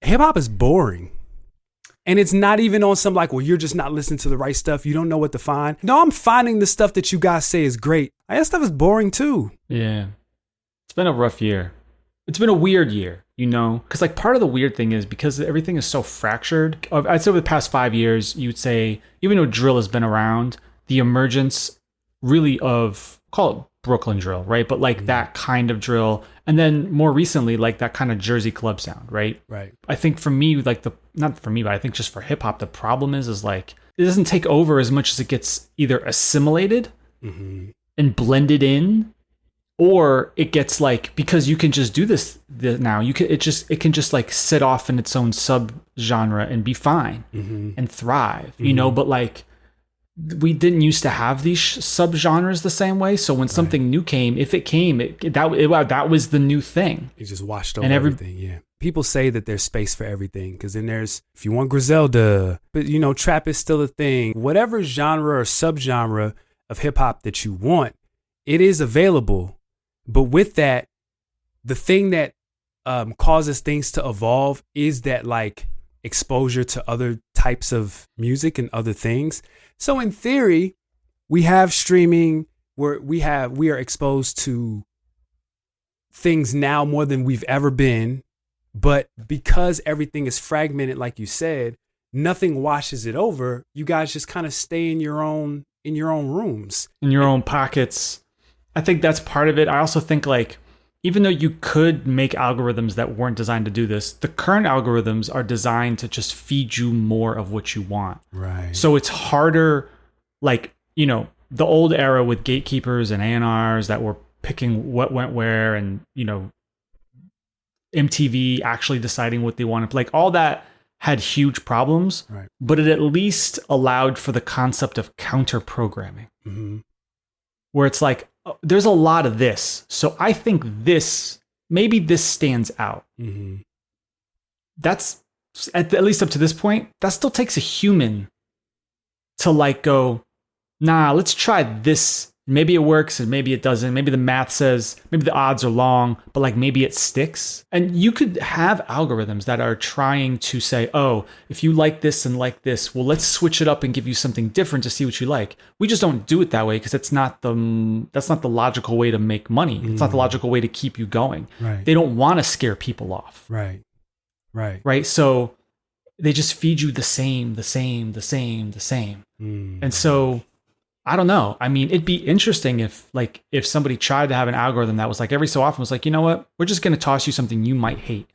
hip hop is boring. And it's not even on some like, well, you're just not listening to the right stuff. You don't know what to find. No, I'm finding the stuff that you guys say is great. That stuff is boring too. Yeah. It's been a rough year. It's been a weird year, you know? Because like part of the weird thing is because everything is so fractured. I'd say over the past 5 years, you would say, even though drill has been around, the emergence really of, call it Brooklyn drill, right? But like that kind of drill. And then more recently, like that kind of Jersey club sound, right? Right. I think for me, like not for me, but I think just for hip hop, the problem is like, it doesn't take over as much as it gets either assimilated and blended in, or it gets like, because you can just do this now, it can just like sit off in its own sub genre and be fine and thrive, you know, but like, we didn't used to have these sub-genres the same way. So when something new came, if it came, that was the new thing. It just washed over everything, yeah. People say that there's space for everything because then there's, if you want Griselda, but you know, trap is still a thing. Whatever genre or sub-genre of hip-hop that you want, it is available. But with that, the thing that causes things to evolve is that like exposure to other types of music and other things. So in theory, we have streaming where we are exposed to things now more than we've ever been. But because everything is fragmented, like you said, nothing washes it over. You guys just kind of stay in your own rooms, in your own pockets. I think that's part of it. I also think like, even though you could make algorithms that weren't designed to do this, the current algorithms are designed to just feed you more of what you want. Right. So it's harder, like, you know, the old era with gatekeepers and A&Rs that were picking what went where and, you know, MTV actually deciding what they wanted. Like all that had huge problems, right. But it at least allowed for the concept of counter programming, where it's like, there's a lot of this. So I think maybe this stands out. That's at least up to this point, that still takes a human to like go, nah, let's try this. Maybe it works and maybe it doesn't. Maybe the math says, maybe the odds are long, but like maybe it sticks. And you could have algorithms that are trying to say, oh, if you like this and like this, well, let's switch it up and give you something different to see what you like. We just don't do it that way because that's not the logical way to make money. It's not the logical way to keep you going. Right. They don't want to scare people off. Right. So they just feed you the same. And so I don't know. I mean, it'd be interesting if somebody tried to have an algorithm that was like every so often was like, you know what? We're just going to toss you something you might hate.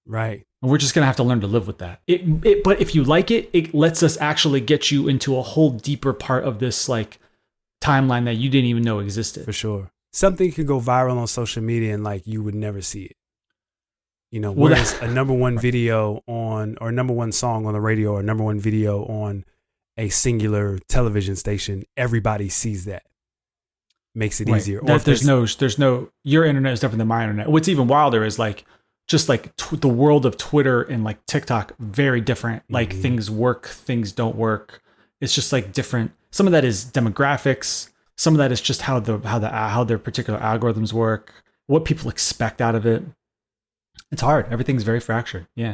Right. And we're just going to have to learn to live with that. But if you like it, it lets us actually get you into a whole deeper part of this like timeline that you didn't even know existed. For sure. Something could go viral on social media and like you would never see it. You know, whereas a number one video on, or number one song on the radio, or number one video on a singular television station, everybody sees that. Makes it easier. Or there's no, your internet is different than my internet. What's even wilder is like, just like the world of Twitter and like TikTok, very different. Like things work, things don't work. It's just like different. Some of that is demographics. Some of that is just how their particular algorithms work, what people expect out of it. It's hard. Everything's very fractured. Yeah.